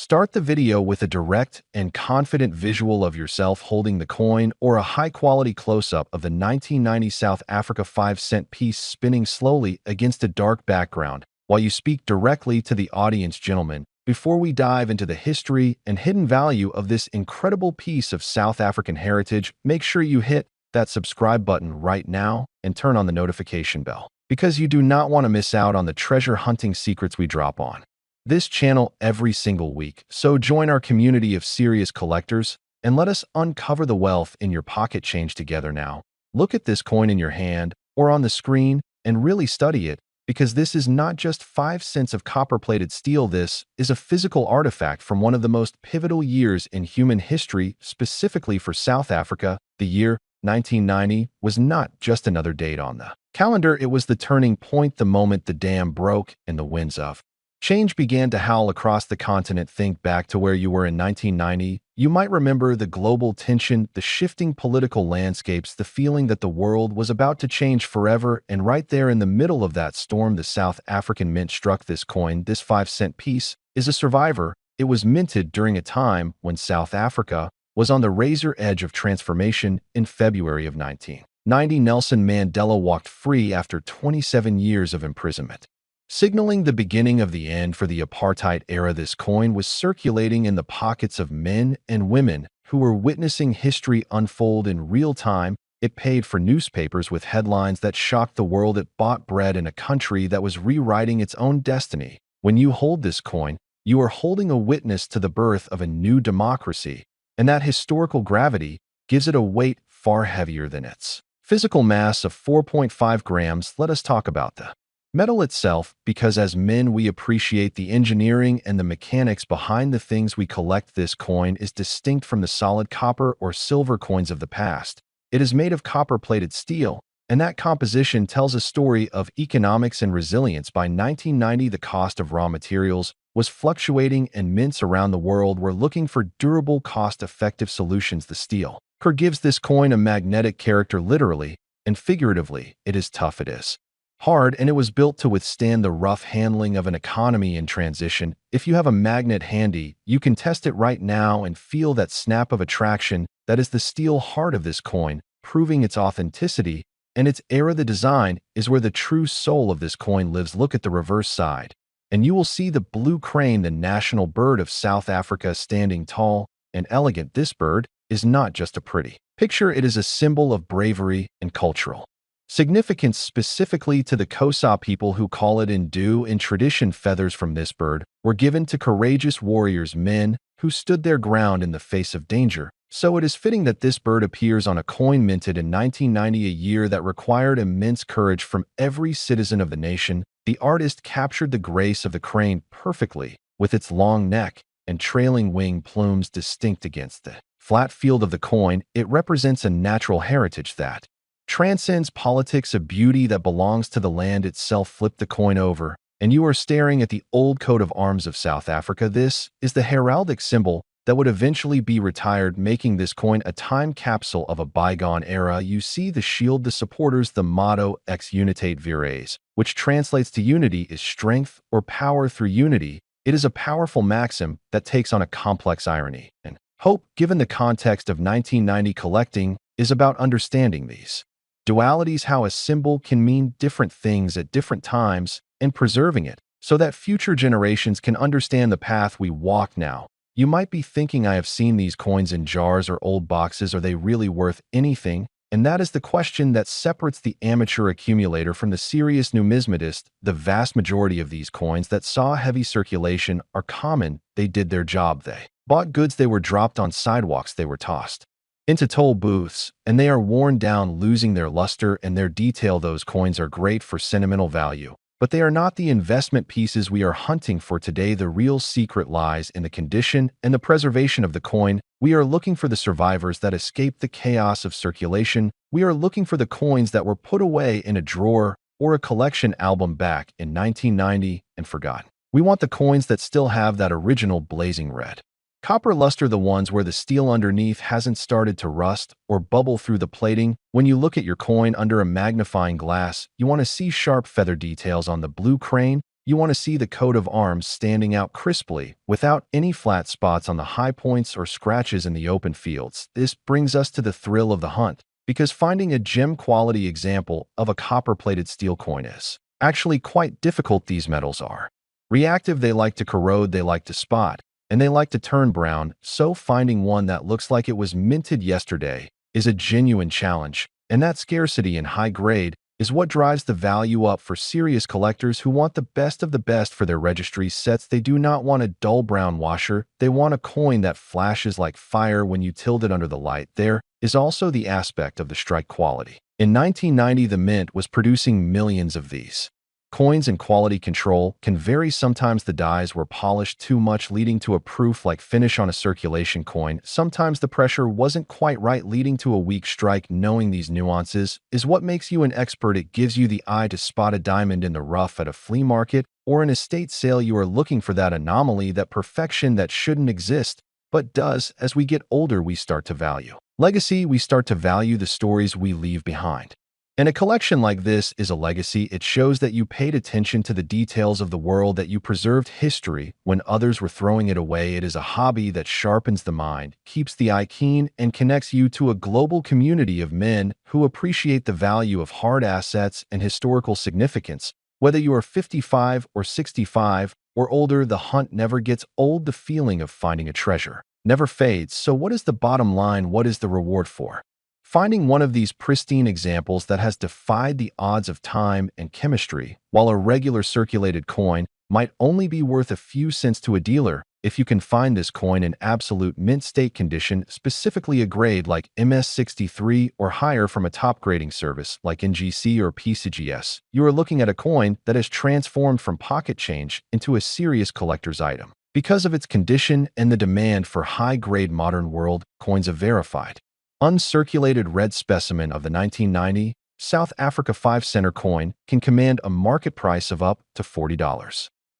Start the video with a direct and confident visual of yourself holding the coin or a high-quality close-up of the 1990 South Africa 5-cent piece spinning slowly against a dark background while you speak directly to the audience, gentlemen. Before we dive into the history and hidden value of this incredible piece of South African heritage, make sure you hit that subscribe button right now and turn on the notification bell, because you do not want to miss out on the treasure hunting secrets we drop on this channel every single week. So join our community of serious collectors and let us uncover the wealth in your pocket change together now. Look at this coin in your hand or on the screen and really study it, because this is not just 5 cents of copper-plated steel. This is a physical artifact from one of the most pivotal years in human history, specifically for South Africa. The year 1990 was not just another date on the calendar. It was the turning point, the moment the dam broke and the winds of change began to howl across the continent. Think back to where you were in 1990. You might remember the global tension, the shifting political landscapes, the feeling that the world was about to change forever. And right there in the middle of that storm, the South African Mint struck. This coin, this 5-cent piece, is a survivor. It was minted during a time when South Africa was on the razor edge of transformation. In February of 1990, Nelson Mandela walked free after 27 years of imprisonment, signaling the beginning of the end for the apartheid era. This coin was circulating in the pockets of men and women who were witnessing history unfold in real time. It paid for newspapers with headlines that shocked the world. It bought bread in a country that was rewriting its own destiny. When you hold this coin, you are holding a witness to the birth of a new democracy, and that historical gravity gives it a weight far heavier than its physical mass of 4.5 grams. Let us talk about the metal itself, because as men we appreciate the engineering and the mechanics behind the things we collect. This coin is distinct from the solid copper or silver coins of the past. It is made of copper-plated steel, and that composition tells a story of economics and resilience. By 1990, the cost of raw materials was fluctuating, and mints around the world were looking for durable, cost-effective solutions. The steel core gives this coin a magnetic character. Literally and figuratively, it is tough, it is hard, and it was built to withstand the rough handling of an economy in transition. If you have a magnet handy, you can test it right now and feel that snap of attraction. That is the steel heart of this coin, proving its authenticity and its era. The design is where the true soul of this coin lives. Look at the reverse side, and you will see the blue crane, the national bird of South Africa, standing tall and elegant. This bird is not just a pretty picture, it is a symbol of bravery and cultural significance, specifically to the Xhosa people, who call it Ndu in tradition. Feathers from this bird were given to courageous warriors, men who stood their ground in the face of danger. So it is fitting that this bird appears on a coin minted in 1990, a year that required immense courage from every citizen of the nation. The artist captured the grace of the crane perfectly, with its long neck and trailing wing plumes distinct against the flat field of the coin. It represents a natural heritage that transcends politics, a beauty that belongs to the land itself. Flip the coin over, and you are staring at the old coat of arms of South Africa. This is the heraldic symbol that would eventually be retired, making this coin a time capsule of a bygone era. You see the shield, the supporters, the motto Ex Unitate Vires, which translates to unity is strength or power through unity. It is a powerful maxim that takes on a complex irony and hope. Given the context of 1990, collecting is about understanding these dualities, how a symbol can mean different things at different times, and preserving it so that future generations can understand the path we walk now. You might be thinking, I have seen these coins in jars or old boxes. Are they really worth anything? And that is the question that separates the amateur accumulator from the serious numismatist. The vast majority of these coins that saw heavy circulation are common. They did their job. They bought goods. They were dropped on sidewalks. They were tossed into toll booths, and they are worn down, losing their luster and their detail. Those coins are great for sentimental value, but they are not the investment pieces we are hunting for today. The real secret lies in the condition and the preservation of the coin. We are looking for the survivors that escaped the chaos of circulation. We are looking for the coins that were put away in a drawer or a collection album back in 1990 and forgotten. We want the coins that still have that original blazing red copper luster, the ones where the steel underneath hasn't started to rust or bubble through the plating. When you look at your coin under a magnifying glass, you want to see sharp feather details on the blue crane, You want to see the coat of arms standing out crisply, without any flat spots on the high points or scratches in the open fields. This brings us to the thrill of the hunt, because finding a gem-quality example of a copper-plated steel coin is actually quite difficult. These metals are reactive, they like to corrode, they like to spot, and they like to turn brown, so finding one that looks like it was minted yesterday is a genuine challenge, and that scarcity and high grade is what drives the value up for serious collectors who want the best of the best for their registry sets. They do not want a dull brown washer, they want a coin that flashes like fire when you tilt it under the light. There is also the aspect of the strike quality. In 1990, the Mint was producing millions of these coins, and quality control can vary. Sometimes the dies were polished too much, leading to a proof-like finish on a circulation coin. Sometimes the pressure wasn't quite right, leading to a weak strike. Knowing these nuances is what makes you an expert. It gives you the eye to spot a diamond in the rough at a flea market or an estate sale. You are looking for that anomaly, that perfection that shouldn't exist, but does. As we get older, we start to value legacy. We start to value the stories we leave behind. And a collection like this is a legacy. It shows that you paid attention to the details of the world, that you preserved history when others were throwing it away. It is a hobby that sharpens the mind, keeps the eye keen, and connects you to a global community of men who appreciate the value of hard assets and historical significance. Whether you are 55 or 65 or older, the hunt never gets old. The feeling of finding a treasure never fades. So what is the bottom line? What is the reward for finding one of these pristine examples that has defied the odds of time and chemistry? While a regular circulated coin might only be worth a few cents to a dealer, if you can find this coin in absolute mint state condition, specifically a grade like MS63 or higher from a top grading service like NGC or PCGS, you are looking at a coin that has transformed from pocket change into a serious collector's item. Because of its condition and the demand for high-grade modern world coins, of verified uncirculated red specimen of the 1990 South Africa 5 center coin can command a market price of up to $40.